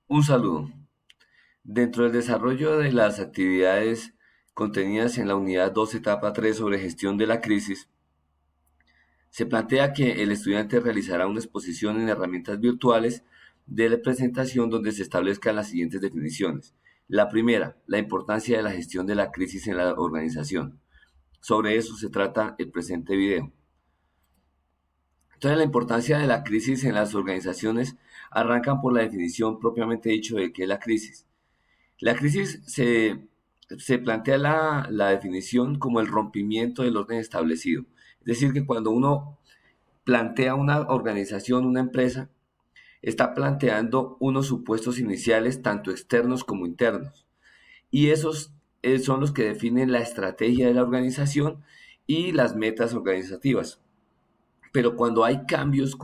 Un saludo. Dentro del desarrollo de las actividades contenidas en la unidad 2, etapa 3 sobre gestión de la crisis, se plantea que el estudiante realizará una exposición en herramientas virtuales de la presentación donde se establezcan las siguientes definiciones. La primera, la importancia de la gestión de la crisis en la organización. Sobre eso se trata el presente video. Entonces, la importancia de la crisis en las organizaciones arrancan por la definición propiamente dicho de qué es la crisis. La crisis se plantea la definición como el rompimiento del orden establecido. Es decir, que cuando uno plantea una organización, una empresa, está planteando unos supuestos iniciales, tanto externos como internos. Y esos son los que definen la estrategia de la organización y las metas organizativas. Pero cuando hay cambios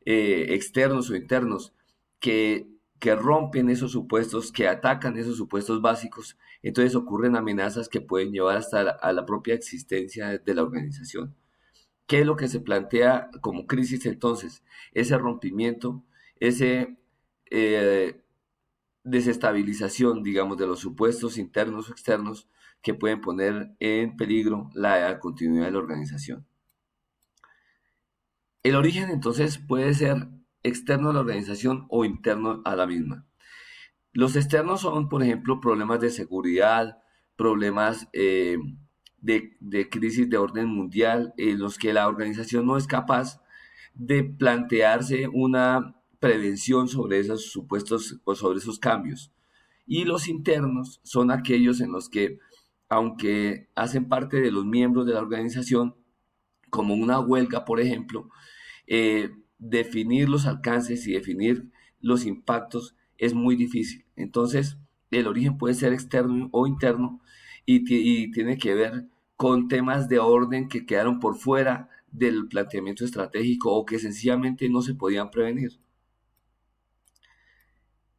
externos o internos que, que rompen esos supuestos, que atacan esos supuestos básicos, entonces ocurren amenazas que pueden llevar hasta a la propia existencia de la organización. ¿Qué es lo que se plantea como crisis entonces? Ese rompimiento, ese eh, desestabilización, digamos, de los supuestos internos o externos que pueden poner en peligro la continuidad de la organización. El origen entonces puede ser externo a la organización o interno a la misma. Los externos son, por ejemplo, problemas de seguridad, problemas de crisis de orden mundial, en los que la organización no es capaz de plantearse una prevención sobre esos supuestos o sobre esos cambios. Y los internos son aquellos en los que, aunque hacen parte de los miembros de la organización, como una huelga, por ejemplo, definir los alcances y definir los impactos es muy difícil. Entonces, el origen puede ser externo o interno y tiene que ver con temas de orden que quedaron por fuera del planteamiento estratégico o que sencillamente no se podían prevenir.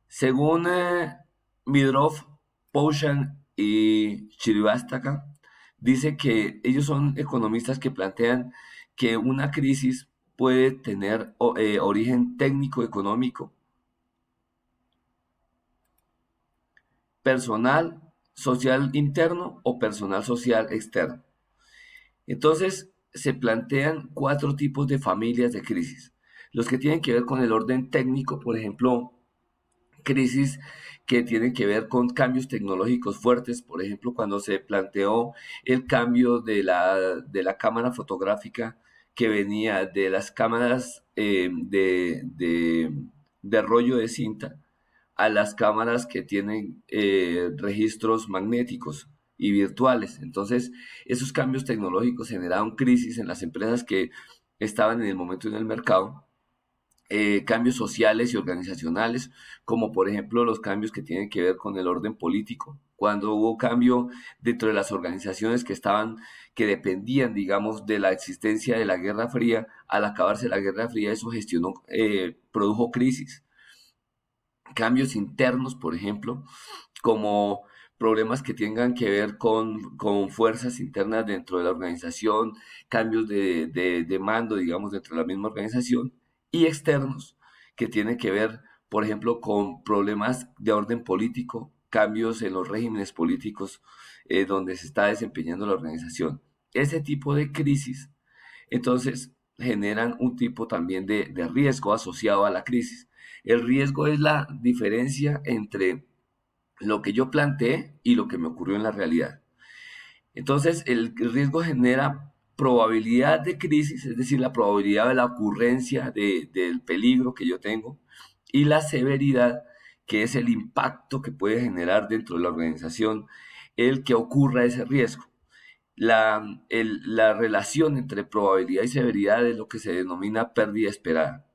Según Midrov, Poushan y Shrivastaka, dice que ellos son economistas que plantean que una crisis puede tener origen técnico, económico, personal, social interno o personal social externo. Entonces, se plantean cuatro tipos de familias de crisis. Los que tienen que ver con el orden técnico, por ejemplo, crisis que tienen que ver con cambios tecnológicos fuertes, por ejemplo, cuando se planteó el cambio de la cámara fotográfica que venía de las cámaras de rollo de cinta a las cámaras que tienen registros magnéticos y virtuales. Entonces, esos cambios tecnológicos generaron crisis en las empresas que estaban en el momento en el mercado, cambios sociales y organizacionales, como por ejemplo los cambios que tienen que ver con el orden político. Cuando hubo cambio dentro de las organizaciones que dependían, digamos, de la existencia de la Guerra Fría, al acabarse la Guerra Fría, eso produjo crisis. Cambios internos, por ejemplo, como problemas que tengan que ver con fuerzas internas dentro de la organización, cambios de mando, digamos, dentro de la misma organización, y externos, que tienen que ver, por ejemplo, con problemas de orden político, cambios en los regímenes políticos donde se está desempeñando la organización. Ese tipo de crisis, entonces, generan un tipo también de riesgo asociado a la crisis. El riesgo es la diferencia entre lo que yo planteé y lo que me ocurrió en la realidad. Entonces, el riesgo genera probabilidad de crisis, es decir, la probabilidad de la ocurrencia del peligro que yo tengo, y la severidad, que es el impacto que puede generar dentro de la organización el que ocurra ese riesgo. La relación entre probabilidad y severidad es lo que se denomina pérdida esperada.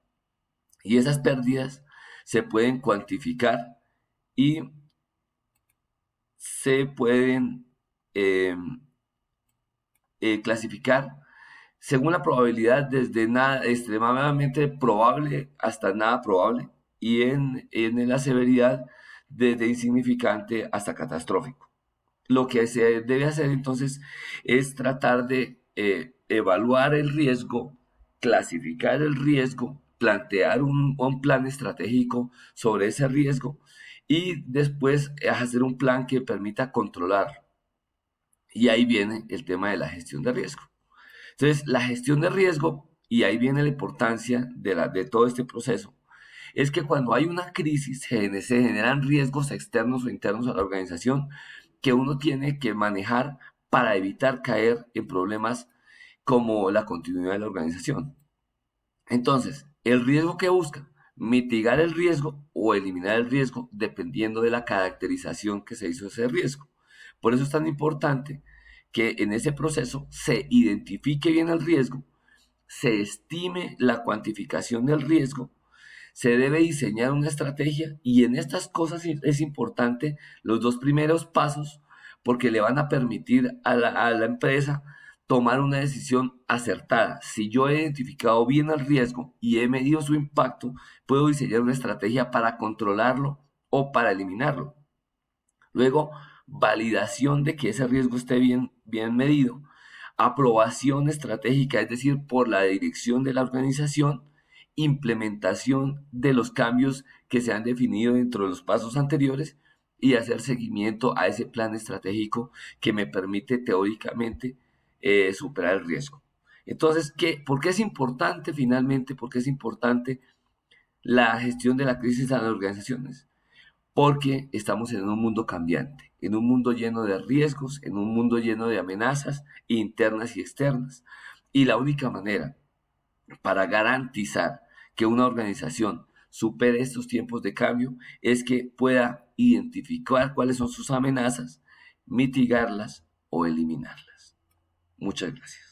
Y esas pérdidas se pueden cuantificar y se pueden eh, clasificar según la probabilidad desde nada extremadamente probable hasta nada probable y en la severidad desde insignificante hasta catastrófico. Lo que se debe hacer entonces es tratar de evaluar el riesgo, clasificar el riesgo plantear un plan estratégico sobre ese riesgo y después hacer un plan que permita controlarlo. Y ahí viene el tema de la gestión de riesgo. Entonces, la gestión de riesgo, y ahí viene la importancia de todo este proceso, es que cuando hay una crisis se generan riesgos externos o internos a la organización que uno tiene que manejar para evitar caer en problemas como la continuidad de la organización. Entonces, el riesgo que busca, mitigar el riesgo o eliminar el riesgo dependiendo de la caracterización que se hizo ese riesgo. Por eso es tan importante que en ese proceso se identifique bien el riesgo, se estime la cuantificación del riesgo, se debe diseñar una estrategia y en estas cosas es importante los dos primeros pasos porque le van a permitir a la empresa tomar una decisión acertada. Si yo he identificado bien el riesgo y he medido su impacto, puedo diseñar una estrategia para controlarlo o para eliminarlo. Luego, validación de que ese riesgo esté bien medido. Aprobación estratégica, es decir, por la dirección de la organización. Implementación de los cambios que se han definido dentro de los pasos anteriores y hacer seguimiento a ese plan estratégico que me permite teóricamente superar el riesgo. Entonces, ¿por qué es importante finalmente? ¿Por qué es importante la gestión de la crisis en las organizaciones? Porque estamos en un mundo cambiante, en un mundo lleno de riesgos, en un mundo lleno de amenazas internas y externas. Y la única manera para garantizar que una organización supere estos tiempos de cambio es que pueda identificar cuáles son sus amenazas, mitigarlas o eliminarlas. Muchas gracias.